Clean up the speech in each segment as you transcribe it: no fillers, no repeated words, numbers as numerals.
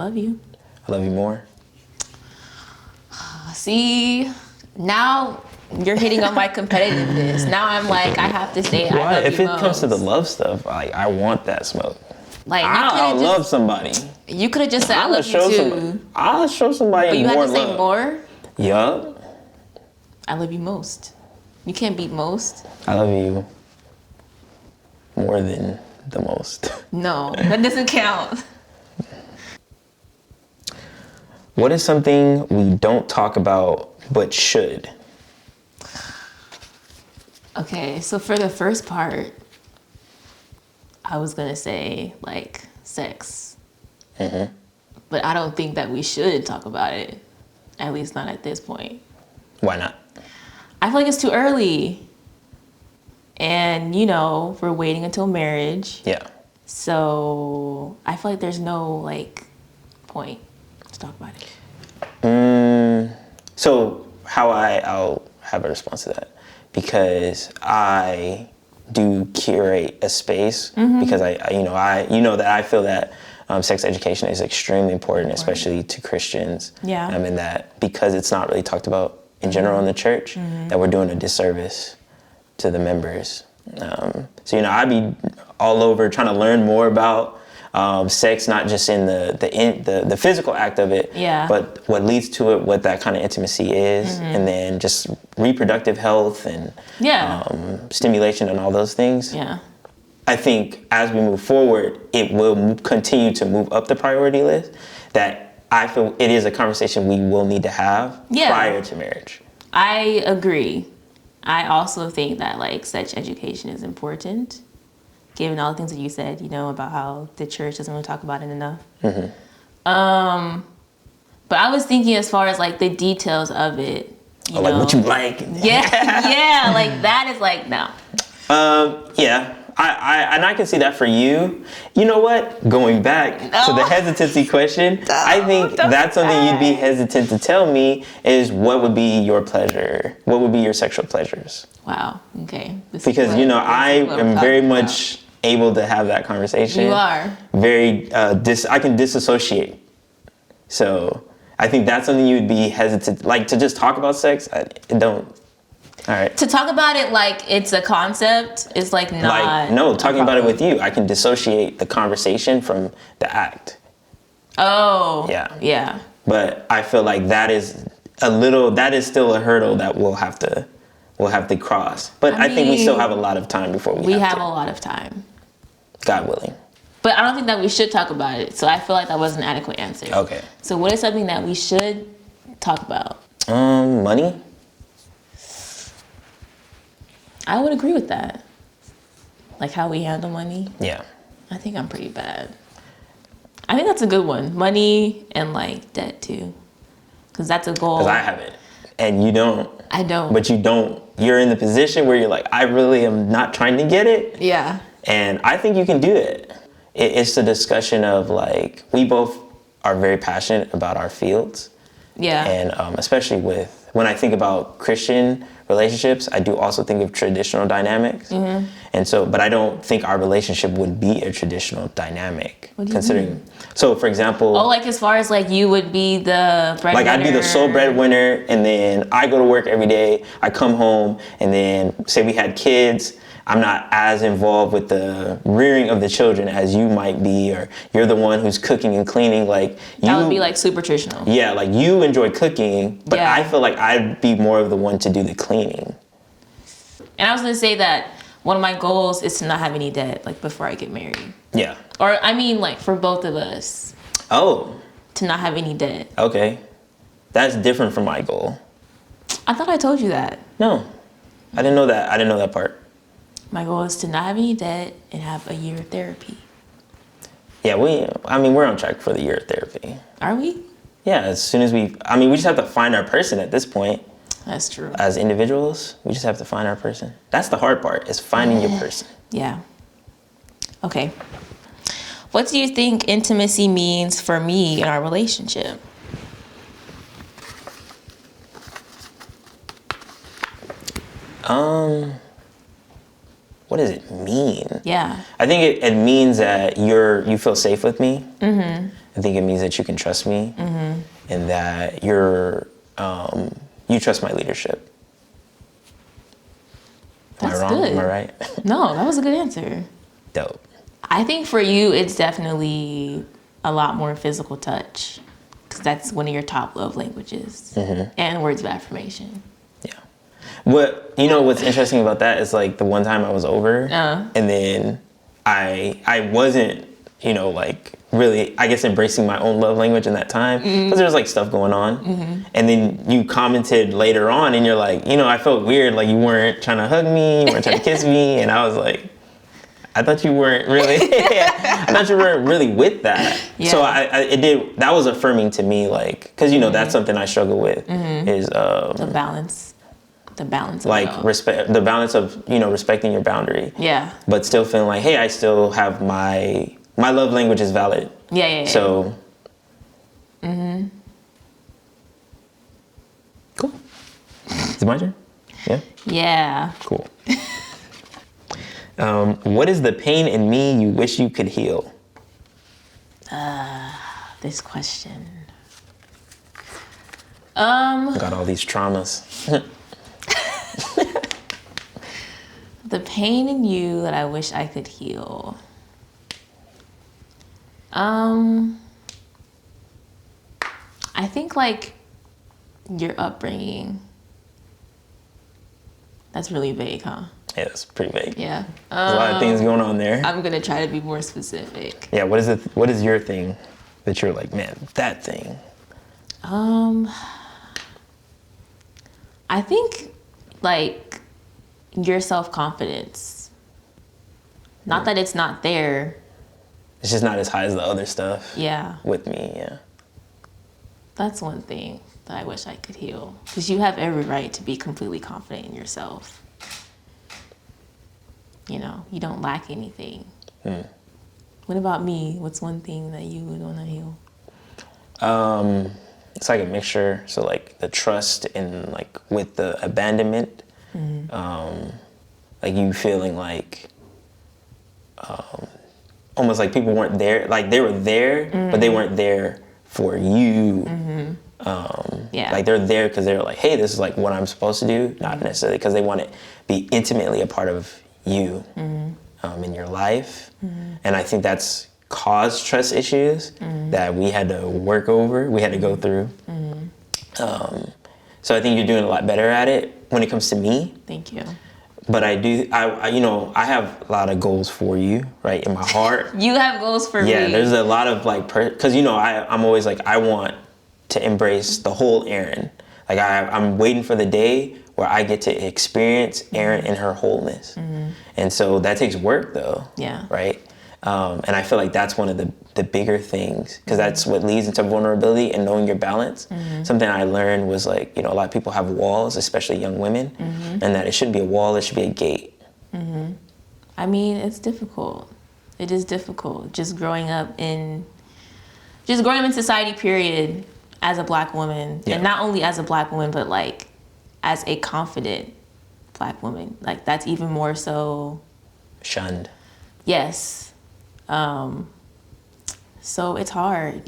love you. I love you more. See, now you're hitting on my competitiveness. Now I'm like, I have to say I love you If it most. comes to the love stuff, like, I want that smoke. Like, I'll love somebody. You could have just said, I love you too. I'll show somebody but you more had to say love. more? Yup. I love you most. You can't beat most. I love you more than the most. No, that doesn't count. What is something we don't talk about but should? Okay, so for the first part, I was gonna say like sex. Mm-hmm. But I don't think that we should talk about it. At least not at this point. Why not? I feel like it's too early. And, you know, we're waiting until marriage. Yeah. So I feel like there's no, like, point to talk about it. So I'll have a response to that. Because I do curate a space because I feel that sex education is extremely important, especially to Christians. Yeah. And that because it's not really talked about in general in the church, that we're doing a disservice to the members. So I'd be all over trying to learn more about sex, not just in the physical act of it, but what leads to it, what that kind of intimacy is, and then just reproductive health and stimulation and all those things. Yeah. I think as we move forward, it will continue to move up the priority list. That I feel it is a conversation we will need to have prior to marriage. I agree. I also think that like sex education is important, given all the things that you said, about how the church doesn't really talk about it enough. But I was thinking as far as like the details of it. Like what you like. Yeah, like that is like no. Yeah. I can see that for you. You know what? Going back to the hesitancy question, I think that's something you'd be hesitant to tell me is what would be your pleasure? What would be your sexual pleasures? Wow. Okay. Because, I am very much able to have that conversation. You are. Very, I can disassociate. So I think that's something you'd be hesitant, like to just talk about sex. All right. To talk about it like it's a concept is like not. Like, no, talking about it with you, I can dissociate the conversation from the act. Oh. Yeah. Yeah. But I feel like that is still a hurdle that we'll have to cross. But I think we still have a lot of time before we have a lot of time. God willing. But I don't think that we should talk about it. So I feel like that was an adequate answer. Okay. So what is something that we should talk about? Money. I would agree with that. Like how we handle money. Yeah. I think I'm pretty bad. I think that's a good one. Money and like debt too. Because that's a goal. Because I have it. And you don't. I don't. But you don't. You're in the position where you're like, I really am not trying to get it. Yeah. And I think you can do it. It's the discussion of like, we both are very passionate about our fields. Yeah. And especially when I think about Christian relationships, I do also think of traditional dynamics. Mm-hmm. And so, but I don't think our relationship would be a traditional dynamic. What do you mean? So for example. Oh, like as far as like you would be the breadwinner. Like I'd be the sole breadwinner and then I go to work every day. I come home and then say we had kids. I'm not as involved with the rearing of the children as you might be, or you're the one who's cooking and cleaning. Like that would be like super traditional. Yeah, like you enjoy cooking, but I feel like I'd be more of the one to do the cleaning. And I was gonna say that one of my goals is to not have any debt, like before I get married. Yeah. Or I mean, like for both of us. Oh. To not have any debt. Okay, that's different from my goal. I thought I told you that. No, I didn't know that. I didn't know that part. My goal is to not have any debt and have a year of therapy. Yeah, we're on track for the year of therapy. Are we? Yeah, as soon as we just have to find our person at this point. That's true. As individuals, we just have to find our person. That's the hard part, is finding your person. Yeah. Okay. What do you think intimacy means for me in our relationship? What does it mean? Yeah. I think it means that you feel safe with me. Mm-hmm. I think it means that you can trust me, and that you trust my leadership. That's Am I wrong? good. Am I right? No, that was a good answer. Dope. I think for you, it's definitely a lot more physical touch, because that's one of your top love languages, and words of affirmation. Yeah. What's interesting about that is like the one time I was over, and then I wasn't, like really, I guess, embracing my own love language in that time, because there was like stuff going on, and then you commented later on, and you're like, I felt weird, like you weren't trying to hug me, you weren't trying to kiss me, and I was like, I thought you weren't really, I thought you weren't really with that. Yeah. So that was affirming to me, like, because that's something I struggle with, is the balance of like respect, the balance of respecting your boundary, but still feeling like, hey, I still have my love language is valid. Yeah. So cool. Is it my turn? Yeah. Cool. What is the pain in me you wish you could heal? This question. Got all these traumas. The pain in you that I wish I could heal. I think like your upbringing. That's really vague, huh? Yeah, that's pretty vague. Yeah. There's a lot of things going on there. I'm gonna try to be more specific. Yeah, what is your thing that you're like, man, that thing? I think like your self-confidence. Not that it's not there. It's just not as high as the other stuff. Yeah. With me, yeah. That's one thing that I wish I could heal. Because you have every right to be completely confident in yourself. You don't lack anything. What about me? What's one thing that you would want to heal? It's like a mixture. So like the trust and like with the abandonment, like you feeling like almost like people weren't there. Like they were there, but they weren't there for you. Like they're there because they're like, hey, this is like what I'm supposed to do. Not necessarily because they want to be intimately a part of you in your life. And I think that's caused trust issues that we had to work over, we had to go through. So I think you're doing a lot better at it when it comes to me. Thank you. But I have a lot of goals for you, right, in my heart. You have goals for me. Yeah, there's a lot of like, because I'm always like, I want to embrace the whole Eryn. Like I'm waiting for the day where I get to experience Eryn in her wholeness. And so that takes work though. Yeah. Right? And I feel like that's one of the bigger things, because that's what leads into vulnerability and knowing your balance. Something I learned was like, a lot of people have walls, especially young women, and that it shouldn't be a wall, it should be a gate. I mean, it's difficult. It is difficult just growing up in society, period, as a Black woman. And not only as a Black woman, but like as a confident Black woman. Like that's even more so Shunned. Yes. So it's hard,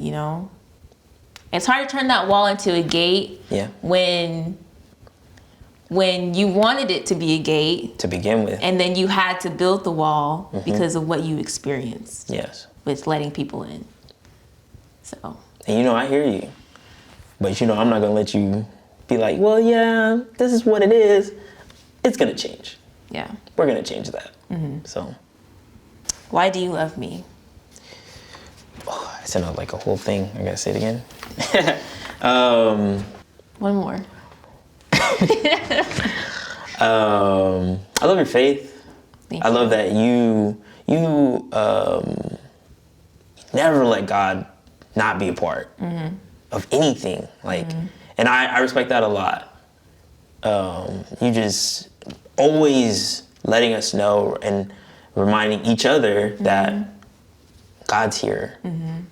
It's hard to turn that wall into a gate when you wanted it to be a gate to begin with, and then you had to build the wall because of what you experienced. Yes. With letting people in. So. And I hear you, but I'm not gonna let you be like, well, yeah, this is what it is. It's gonna change. Yeah. We're gonna change that. So. Why do you love me? Oh, I sent out like a whole thing. I gotta say it again. One more. I love your faith. Thank I you. love that you never let God not be a part of anything. Like, and I respect that a lot. You just always letting us know and reminding each other that God's here. And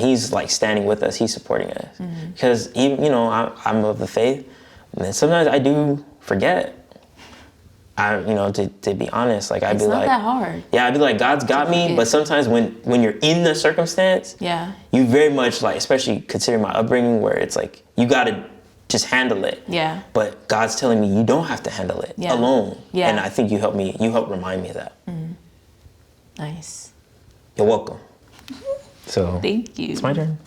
he's like standing with us, he's supporting us. Because even, I'm of the faith, and sometimes I do forget. to be honest, like I'd It's be not like, that hard. yeah, I'd be like, God's got me. But sometimes when you're in the circumstance, Yeah. you very much like, especially considering my upbringing, where it's like you gotta just handle it. Yeah. But God's telling me you don't have to handle it alone. Yeah. And I think you help remind me of that. Nice. You're welcome. So Thank you. It's my turn.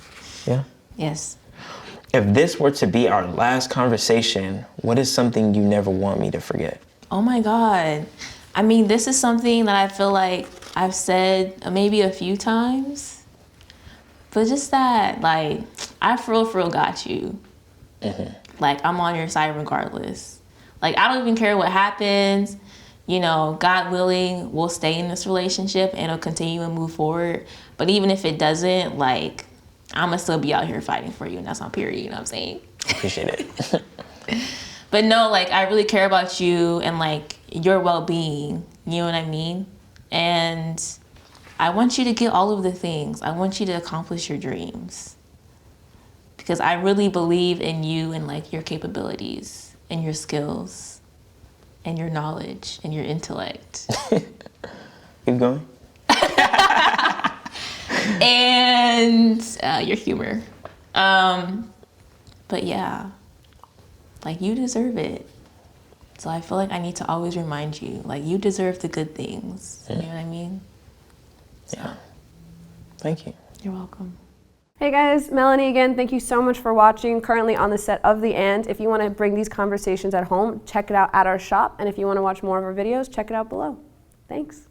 Yeah. Yes. If this were to be our last conversation, what is something you never want me to forget? Oh my God. I mean, this is something that I feel like I've said maybe a few times, but just that, like, I for real got you. Like, I'm on your side regardless. Like, I don't even care what happens. You know, God willing, we'll stay in this relationship and it'll continue and move forward. But even if it doesn't, like, I'm gonna still be out here fighting for you, and that's on period, you know what I'm saying? Appreciate it. But no, like, I really care about you and, like, your well-being, you know what I mean? And I want you to get all of the things. I want you to accomplish your dreams. Because I really believe in you and, like, your capabilities and your skills and your knowledge and your intellect. Keep going. And your humor. But yeah, like, you deserve it. So I feel like I need to always remind you, like, you deserve the good things. You know what I mean? So, Yeah. Thank you. You're welcome. Hey guys, Melanie again. Thank you so much for watching. Currently on the set of The And. If you want to bring these conversations at home, check it out at our shop. And if you want to watch more of our videos, check it out below. Thanks.